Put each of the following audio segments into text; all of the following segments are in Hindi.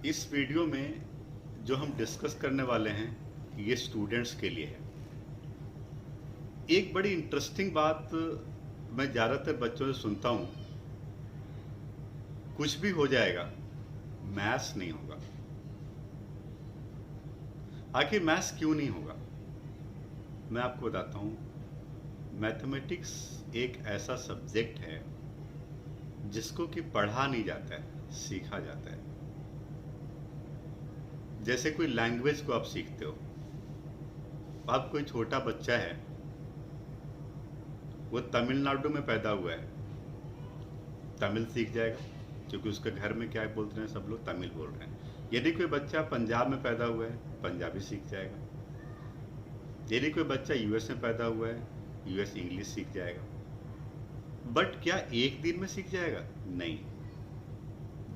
इस वीडियो में जो हम डिस्कस करने वाले हैं ये स्टूडेंट्स के लिए है। एक बड़ी इंटरेस्टिंग बात मैं ज़्यादातर बच्चों से सुनता हूँ, कुछ भी हो जाएगा, मैथ्स नहीं होगा। आखिर मैथ्स क्यों नहीं होगा? मैं आपको बताता हूँ। मैथमेटिक्स एक ऐसा सब्जेक्ट है जिसको कि पढ़ा नहीं जाता है, सीखा जाता है। जैसे कोई लैंग्वेज को आप सीखते हो, अब कोई छोटा बच्चा है, वो तमिलनाडु में पैदा हुआ है, तमिल सीख जाएगा क्योंकि उसके घर में क्या बोलते हैं, सब लोग तमिल बोल रहे हैं। यदि कोई बच्चा पंजाब में पैदा हुआ है, पंजाबी सीख जाएगा। यदि कोई बच्चा यूएस में पैदा हुआ है, यूएस इंग्लिश सीख जाएगा। बट क्या एक दिन में सीख जाएगा? नहीं।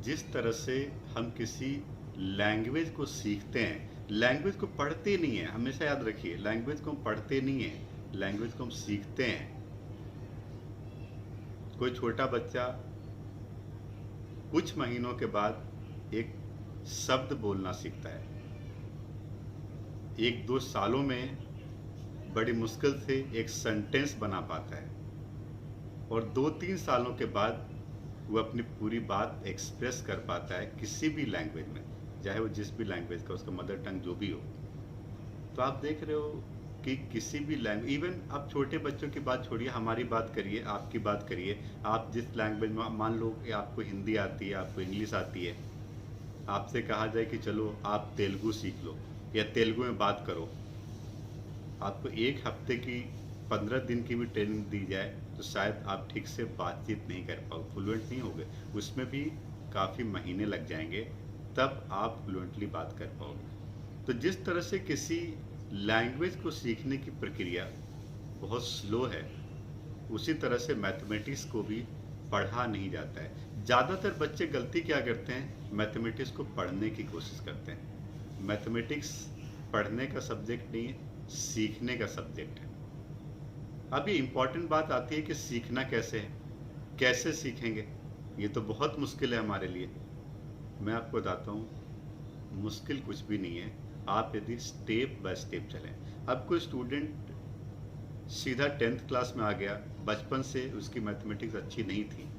जिस तरह से हम किसी लैंग्वेज को सीखते हैं, लैंग्वेज को पढ़ते नहीं है, हमेशा याद रखिए, लैंग्वेज को हम पढ़ते नहीं है, लैंग्वेज को हम सीखते हैं। कोई छोटा बच्चा कुछ महीनों के बाद एक शब्द बोलना सीखता है, 1-2 सालों में बड़ी मुश्किल से एक सेंटेंस बना पाता है, और 2-3 सालों के बाद वो अपनी पूरी बात एक्सप्रेस कर पाता है किसी भी लैंग्वेज में, चाहे वो जिस भी लैंग्वेज का, उसका मदर टंग जो भी हो। तो आप देख रहे हो कि किसी भी लैंग्वेज, इवन आप छोटे बच्चों की बात छोड़िए, हमारी बात करिए, आपकी बात करिए, आप जिस लैंग्वेज में, मान लो कि आपको हिंदी आती है, आपको इंग्लिश आती है, आपसे कहा जाए कि चलो आप तेलुगु सीख लो या तेलुगु में बात करो, आपको 1 हफ्ते की, 15 दिन की भी ट्रेनिंग दी जाए तो शायद आप ठीक से बातचीत नहीं कर पाओ, फ्लुएंट नहीं होगे। उसमें भी काफ़ी महीने लग जाएंगे, तब आप फ्लुएंटली बात कर पाओगे। तो जिस तरह से किसी लैंग्वेज को सीखने की प्रक्रिया बहुत स्लो है, उसी तरह से मैथमेटिक्स को भी पढ़ा नहीं जाता है। ज़्यादातर बच्चे गलती क्या करते हैं, मैथमेटिक्स को पढ़ने की कोशिश करते हैं। मैथमेटिक्स पढ़ने का सब्जेक्ट नहीं है, सीखने का सब्जेक्ट है। अब ये इम्पॉर्टेंट बात आती है कि सीखना कैसे है, कैसे सीखेंगे। ये तो बहुत मुश्किल है हमारे लिए। मैं आपको बताता हूँ, मुश्किल कुछ भी नहीं है, आप यदि स्टेप बाय स्टेप चलें। अब कोई स्टूडेंट सीधा 10th क्लास में आ गया, बचपन से उसकी मैथमेटिक्स अच्छी नहीं थी,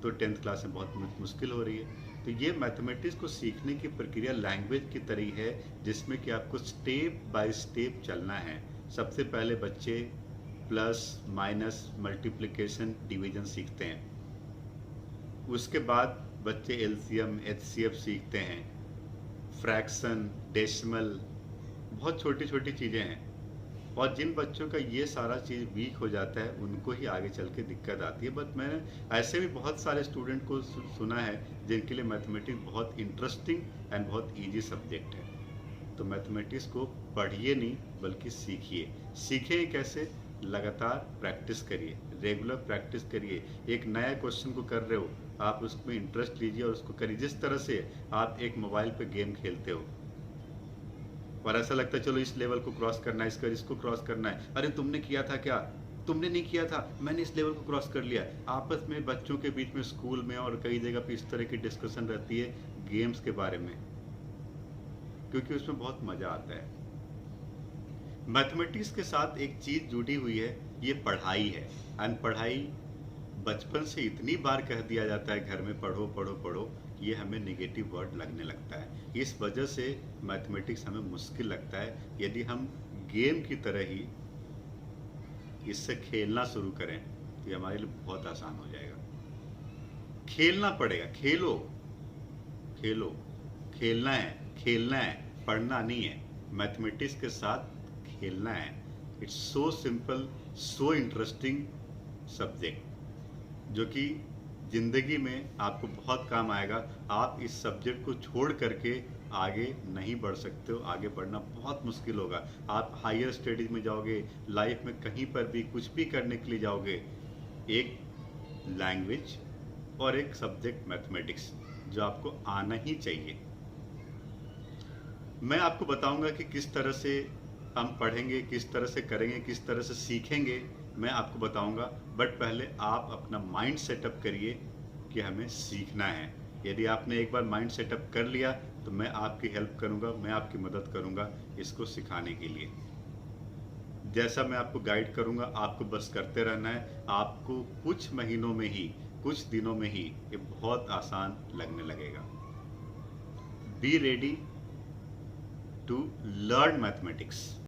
तो 10th क्लास में बहुत मुश्किल हो रही है। तो ये मैथमेटिक्स को सीखने की प्रक्रिया लैंग्वेज की तरह है, जिसमें कि आपको स्टेप बाय स्टेप चलना है। सबसे पहले बच्चे प्लस माइनस मल्टीप्लिकेशन डिवीजन सीखते हैं, उसके बाद बच्चे एलसीएम एचसीएफ सीखते हैं, फ्रैक्शन, डेसिमल, बहुत छोटी छोटी चीज़ें हैं। और जिन बच्चों का ये सारा चीज़ वीक हो जाता है, उनको ही आगे चल के दिक्कत आती है। बट मैंने ऐसे भी बहुत सारे स्टूडेंट को सुना है जिनके लिए मैथमेटिक्स बहुत इंटरेस्टिंग एंड बहुत इजी सब्जेक्ट है। तो मैथमेटिक्स को पढ़िए नहीं, बल्कि सीखिए। सीखें कैसे? लगातार प्रैक्टिस करिए, रेगुलर प्रैक्टिस करिए। एक नया क्वेश्चन को कर रहे हो, आप उसमें इंटरेस्ट लीजिए और उसको करिए। जिस तरह से आप एक मोबाइल पे गेम खेलते हो और ऐसा लगता है चलो इस लेवल को क्रॉस करना है, इसको क्रॉस करना है, अरे तुमने किया था क्या, तुमने नहीं किया था, मैंने इस लेवल को क्रॉस कर लिया। आपस में बच्चों के बीच में, स्कूल में और कई जगह पे इस तरह की डिस्कशन रहती है गेम्स के बारे में, क्योंकि उसमें बहुत मज़ा आता है। मैथमेटिक्स के साथ एक चीज़ जुड़ी हुई है, ये पढ़ाई है। एंड पढ़ाई बचपन से इतनी बार कह दिया जाता है घर में, पढ़ो पढ़ो पढ़ो, ये हमें नेगेटिव वर्ड लगने लगता है। इस वजह से मैथमेटिक्स हमें मुश्किल लगता है। यदि हम गेम की तरह ही इससे खेलना शुरू करें तो ये हमारे लिए बहुत आसान हो जाएगा। खेलना पड़ेगा, खेलो खेलो, खेलना है, खेलना है, पढ़ना नहीं है। मैथमेटिक्स के साथ खेलना है। It's so simple, so interesting subject, जो कि ज़िंदगी में आपको बहुत काम आएगा। आप इस सब्जेक्ट को छोड़ करके आगे नहीं बढ़ सकते हो, आगे बढ़ना बहुत मुश्किल होगा। आप हायर स्टडीज़ में जाओगे, लाइफ में कहीं पर भी कुछ भी करने के लिए जाओगे, एक लैंग्वेज और एक सब्जेक्ट मैथमेटिक्स जो आपको आना ही चाहिए। मैं आपको बताऊंगा कि किस तरह से हम पढ़ेंगे, किस तरह से करेंगे, किस तरह से सीखेंगे, मैं आपको बताऊंगा। बट पहले आप अपना माइंड सेटअप करिए कि हमें सीखना है। यदि आपने एक बार माइंड सेटअप कर लिया तो मैं आपकी हेल्प करूंगा, मैं आपकी मदद करूंगा इसको सिखाने के लिए। जैसा मैं आपको गाइड करूंगा आपको बस करते रहना है। आपको कुछ महीनों में ही, कुछ दिनों में ही ये बहुत आसान लगने लगेगा। Be ready to learn mathematics.